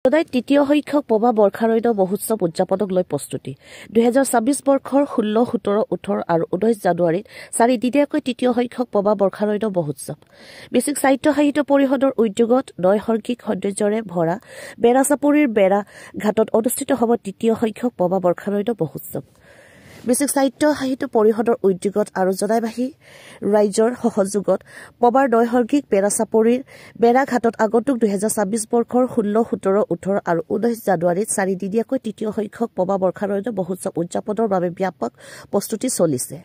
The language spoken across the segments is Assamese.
সদায় তৃতীয় সংখ্যক পবা বৰ্ষাৰণ্য মহোৎসৱ উদযাপনক লৈ প্ৰস্তুতি 2026 বৰ্ষৰ 16, 17, 18 আৰু 19 জানুৱাৰীত চাৰিদিনীয়াকৈ তৃতীয় সংখ্যক পবা বৰ্ষাৰণ্য মহোৎসৱ বেছিক সাহিত্য পৰিষদৰ উদ্যোগত নৈসৰ্গিক সৌন্দৰ্যৰে ভৰা বেৰাচাপৰিৰ বেৰা ঘাটত অনুষ্ঠিত হ'ব তৃতীয় সংখ্যক পবা বৰ্ষাৰণ্য মহোৎসৱ বেছিক সাহিত্য পৰিষদৰ উদ্যোগত আৰু জনাইবাহী ৰাইজৰ সহযোগত পবাৰ নৈসৰ্গিক বেৰাচাপৰিৰ বেৰাঘাটত আগন্তুক 2026 বৰ্ষৰ 16, 17, 18 আৰু 19 জানুৱাৰীত চাৰিদিনীয়াকৈ তৃতীয় সংখ্যক পবা বৰ্ষাৰণ্য মহোৎসৱ উদযাপনৰ বাবে ব্যাপক প্ৰস্তুতি চলিছে।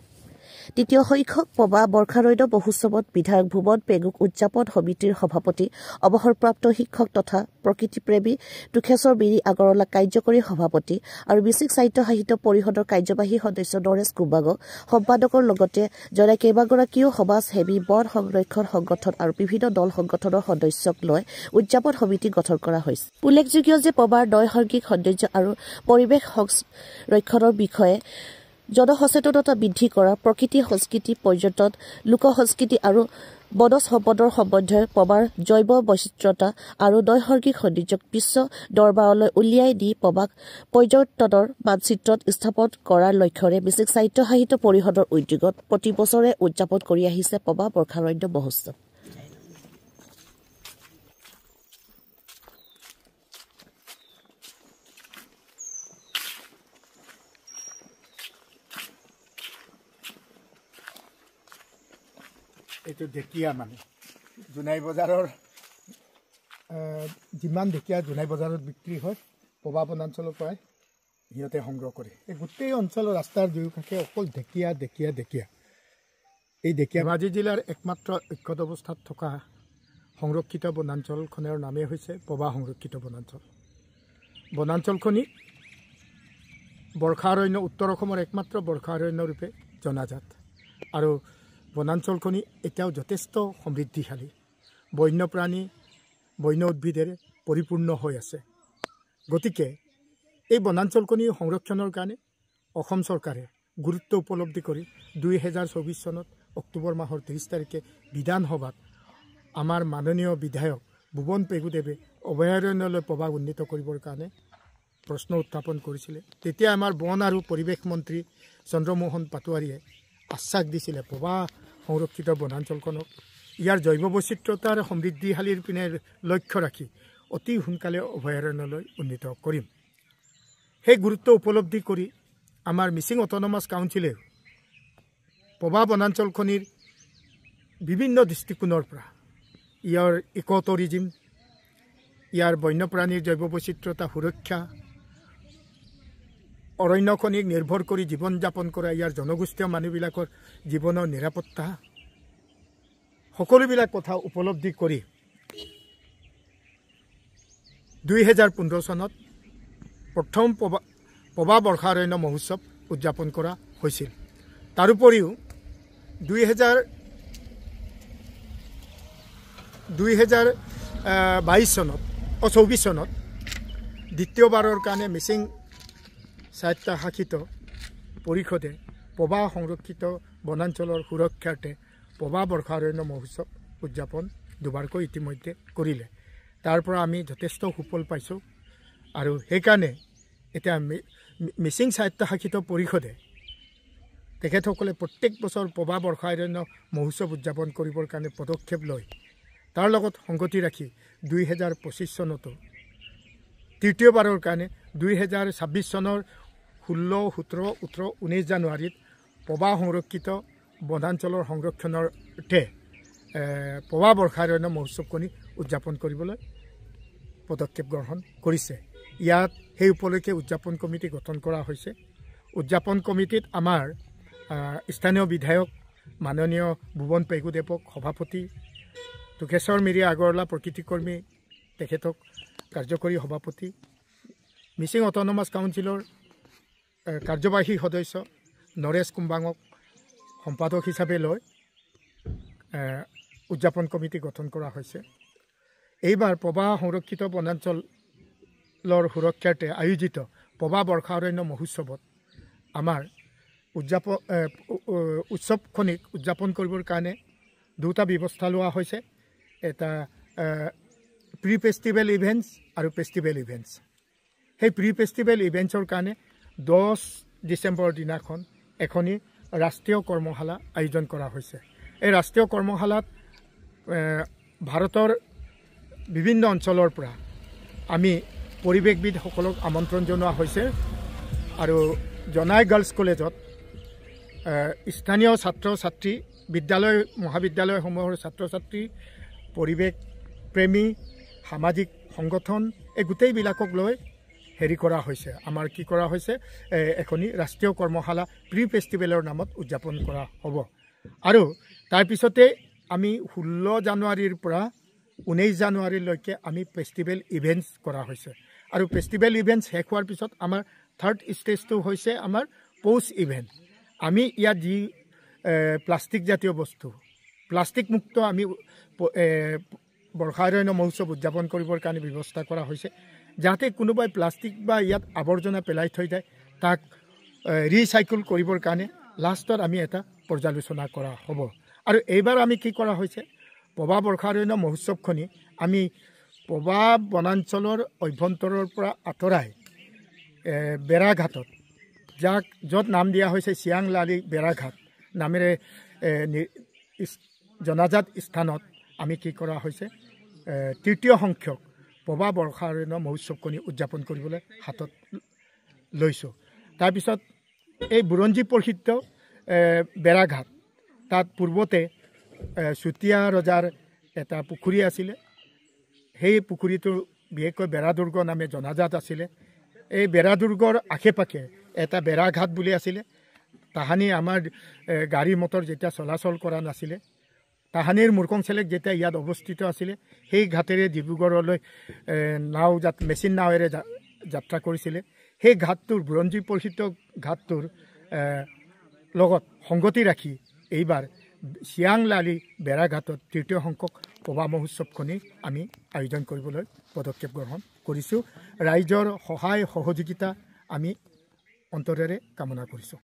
তৃতীয় সংখ্যক পবা বৰ্ষাৰণ্য মহোৎসৱত বিধায়ক ভুৱন পেগুক উদযাপন সমিতিৰ সভাপতি অৱসৰপ্ৰাপ্ত শিক্ষক তথা প্ৰকৃতিপ্ৰেমী টুখেশ্বৰ মিৰি আগৰৱালা কাৰ্যকৰী সভাপতি আৰু বেছিক সাহিত্য পৰিষদৰ কাৰ্যবাহী সদস্য নৰেশ কুম্বাগক সম্পাদকৰ লগতে জনাই কেইবাগৰাকীও সমাজসেৱী বন সংৰক্ষণ সংগঠন আৰু বিভিন্ন দল সংগঠনৰ সদস্যক লৈ উদযাপন সমিতি গঠন কৰা হৈছে। উল্লেখযোগ্য যে পবাৰ নৈসৰ্গিক সৌন্দৰ্য আৰু পৰিৱেশ সংৰক্ষণৰ বিষয়ে জনসচেতনতা বৃদ্ধি কৰা প্ৰকৃতি সংস্কৃতি পৰ্যটন লোক সংস্কৃতি আৰু বনজ সম্পদৰ সম্বন্ধে পবাৰ জৈৱ বৈচিত্ৰতা আৰু নৈসৰ্গিক সৌন্দৰ্যক বিশ্ব দৰবাৰলৈ উলিয়াই দি পবাক পৰ্যটনৰ মানচিত্ৰত স্থাপন কৰাৰ লক্ষ্যৰে বেছিক সাহিত্য পৰিষদৰ উদ্যোগত প্ৰতি বছৰে উদযাপন কৰি আহিছে পবা বৰ্ষাৰণ্য মহোৎসৱ। এইটো ঢেকীয়া মানে জোনাই বজাৰৰ যিমান ঢেকীয়া জোনাই বজাৰত বিক্ৰী হয় পবা বনাঞ্চলৰ পৰাই সিহঁতে সংগ্ৰহ কৰে। এই গোটেই অঞ্চলৰ ৰাস্তাৰ দুয়োকাষে অকল ঢেকীয়া ঢেকীয়া ঢেকীয়া। এই ঢেকীয়া ধেমাজি জিলাৰ একমাত্ৰ অক্ষত অৱস্থাত থকা সংৰক্ষিত বনাঞ্চলখনৰ নামেই হৈছে পবা সংৰক্ষিত বনাঞ্চল। বনাঞ্চলখনি বৰ্ষাৰণ্য উত্তৰ অসমৰ একমাত্ৰ বৰ্ষাৰণ্য ৰূপে জনাজাত আৰু বনাঞ্চলখনি এতিয়াও যথেষ্ট সমৃদ্ধিশালী বন্যপ্ৰাণী বন্য উদ্ভিদেৰে পৰিপূৰ্ণ হৈ আছে। গতিকে এই বনাঞ্চলখনি সংৰক্ষণৰ কাৰণে অসম চৰকাৰে গুৰুত্ব উপলব্ধি কৰি 2024 চনত অক্টোবৰ মাহৰ 30 তাৰিখে বিধানসভাত আমাৰ মাননীয় বিধায়ক ভুৱন পেগুদেৱে অভয়াৰণ্যলৈ পবা উন্নীত কৰিবৰ কাৰণে প্ৰশ্ন উত্থাপন কৰিছিলে। তেতিয়া আমাৰ বন আৰু পৰিৱেশ মন্ত্ৰী চন্দ্ৰমোহন পাটোৱাৰীয়ে আশ্বাস দিছিলে পবা সংৰক্ষিত বনাঞ্চলখনক ইয়াৰ জৈৱ বৈচিত্ৰতাৰ সমৃদ্ধিশালীৰ পিনে লক্ষ্য ৰাখি অতি সোনকালে অভয়াৰণ্যলৈ উন্নীত কৰিম। সেই গুৰুত্ব উপলব্ধি কৰি আমাৰ মিচিং অট'নমাছ কাউন্সিলে পবা বনাঞ্চলখনিৰ বিভিন্ন দৃষ্টিকোণৰ পৰা ইয়াৰ ইক' টুৰিজিম ইয়াৰ বন্যপ্ৰাণীৰ জৈৱ বৈচিত্ৰতা সুৰক্ষা অৰণ্যখনিক নিৰ্ভৰ কৰি জীৱন যাপন কৰা ইয়াৰ জনগোষ্ঠীয় মানুহবিলাকৰ জীৱনৰ নিৰাপত্তা সকলোবিলাক কথা উপলব্ধি কৰি 2015 চনত প্ৰথম পবা বৰ্ষাৰণ্য মহোৎসৱ উদযাপন কৰা হৈছিল। তাৰোপৰিও 2022 চনত 24 চনত দ্বিতীয়বাৰৰ কাৰণে মিচিং স্বায়ত্তশাসিত পৰিষদে পবা সংৰক্ষিত বনাঞ্চলৰ সুৰক্ষাৰ্থে পবা বৰ্ষাৰণ্য মহোৎসৱ উদযাপন দুবাৰকৈ ইতিমধ্যে কৰিলে। তাৰ পৰা আমি যথেষ্ট সুফল পাইছোঁ আৰু সেইকাৰণে এতিয়া মিচিং স্বায়ত্তশাসিত পৰিষদে তেখেতসকলে প্ৰত্যেক বছৰ পবা বৰ্ষাৰণ্য মহোৎসৱ উদযাপন কৰিবৰ কাৰণে পদক্ষেপ লয়। তাৰ লগত সংগতি ৰাখি 2025 চনতো তৃতীয়বাৰৰ কাৰণে 2026 চনৰ 16, 17, 18, 19 জানুৱাৰীত পবা সংৰক্ষিত বনাঞ্চলৰ সংৰক্ষণৰ অৰ্থে পবা বৰ্ষাৰণ্য মহোৎসৱখনি উদযাপন কৰিবলৈ পদক্ষেপ গ্ৰহণ কৰিছে। ইয়াত সেই উপলক্ষে উদযাপন কমিটি গঠন কৰা হৈছে। উদযাপন কমিটিত আমাৰ স্থানীয় বিধায়ক মাননীয় ভুৱন পেগুদেৱক সভাপতি টুখেশ্বৰ মিৰি আগৰৱালা প্ৰকৃতিকৰ্মী তেখেতক কাৰ্যকৰী সভাপতি মিচিং অট'নমাছ কাউন্সিলৰ কাৰ্যবাহী সদস্য নৰেশ কুম্বাঙক সম্পাদক হিচাপে লৈ উদযাপন কমিটি গঠন কৰা হৈছে। এইবাৰ পবা সংৰক্ষিত বনাঞ্চলৰ সুৰক্ষাৰ্থে আয়োজিত পবা বৰ্ষাৰণ্য মহোৎসৱত আমাৰ উৎসৱখনিক উদযাপন কৰিবৰ কাৰণে দুটা ব্যৱস্থা লোৱা হৈছে। এটা প্ৰি ফেষ্টিভেল ইভেণ্টছ আৰু ফেষ্টিভেল ইভেণ্টছ। সেই প্ৰি ফেষ্টিভেল ইভেণ্টছৰ কাৰণে 10 ডিচেম্বৰ দিনাখন এখনি ৰাষ্ট্ৰীয় কৰ্মশালা আয়োজন কৰা হৈছে। এই ৰাষ্ট্ৰীয় কৰ্মশালাত ভাৰতৰ বিভিন্ন অঞ্চলৰ পৰা আমি পৰিৱেশবিদসকলক আমন্ত্ৰণ জনোৱা হৈছে আৰু জনাই গাৰ্লছ কলেজত স্থানীয় ছাত্ৰ ছাত্ৰী বিদ্যালয় মহাবিদ্যালয়সমূহৰ ছাত্ৰ ছাত্ৰী পৰিৱেশ প্ৰেমী সামাজিক সংগঠন এই গোটেইবিলাকক লৈ হেৰি কৰা হৈছে। আমাৰ কি কৰা হৈছে এখনি ৰাষ্ট্ৰীয় কৰ্মশালা প্ৰি ফেষ্টিভেলৰ নামত উদযাপন কৰা হ'ব। আৰু তাৰপিছতে আমি 16 জানুৱাৰীৰ পৰা 19 জানুৱাৰীলৈকে আমি ফেষ্টিভেল ইভেণ্টছ কৰা হৈছে। আৰু ফেষ্টিভেল ইভেণ্টছ শেষ হোৱাৰ পিছত আমাৰ থাৰ্ড ষ্টেজটো হৈছে আমাৰ পষ্ট ইভেণ্ট। আমি ইয়াত যি প্লাষ্টিক জাতীয় বস্তু প্লাষ্টিক মুক্ত আমি বৰ্ষাৰণ্য মহোৎসৱ উদযাপন কৰিবৰ কাৰণে ব্যৱস্থা কৰা হৈছে, যাতে কোনোবাই প্লাষ্টিক বা ইয়াত আৱৰ্জনা পেলাই থৈ যায় তাক ৰিচাইকেল কৰিবৰ কাৰণে লাষ্টত আমি এটা পৰ্যালোচনা কৰা হ'ব। আৰু এইবাৰ আমি কি কৰা হৈছে, পবা বৰ্ষাৰণ্য মহোৎসৱখনি আমি পবা বনাঞ্চলৰ অভ্যন্তৰৰ পৰা আঁতৰাই বেৰাঘাটত য'ত নাম দিয়া হৈছে চিয়াংলালি বেৰাঘাট নামেৰে জনাজাত স্থানত আমি কি কৰা হৈছে তৃতীয় সংখ্যক পবা বৰ্ষাৰণ্য মহোৎসৱখনি উদযাপন কৰিবলৈ হাতত লৈছোঁ। তাৰপিছত এই বুৰঞ্জী প্ৰসিদ্ধ বেৰাঘাট, তাত পূৰ্বতে চুতীয়া ৰজাৰ এটা পুখুৰী আছিলে। সেই পুখুৰীটো বিশেষকৈ বেৰাদুৰ্গ নামে জনাজাত আছিলে। এই বেৰাদুৰ্গৰ আশে পাশে এটা বেৰাঘাট বুলি আছিলে। তাহানি আমাৰ গাড়ী মটৰ যেতিয়া চলাচল কৰা নাছিলে, তাহানিৰ মুৰ্কংচেলেক যেতিয়া ইয়াত অৱস্থিত আছিলে, সেই ঘাটেৰে ডিব্ৰুগড়লৈ মেচিন নাৱেৰে যাত্ৰা কৰিছিলে। সেই ঘাটটোৰ বুৰঞ্জী প্ৰসিদ্ধ ঘাটটোৰ লগত সংগতি ৰাখি এইবাৰ চিয়াংলালি বেৰাঘাটত তৃতীয় সংখ্যক পবা মহোৎসৱখনি আমি আয়োজন কৰিবলৈ পদক্ষেপ গ্ৰহণ কৰিছোঁ। ৰাইজৰ সহায় সহযোগিতা আমি অন্তৰেৰে কামনা কৰিছোঁ।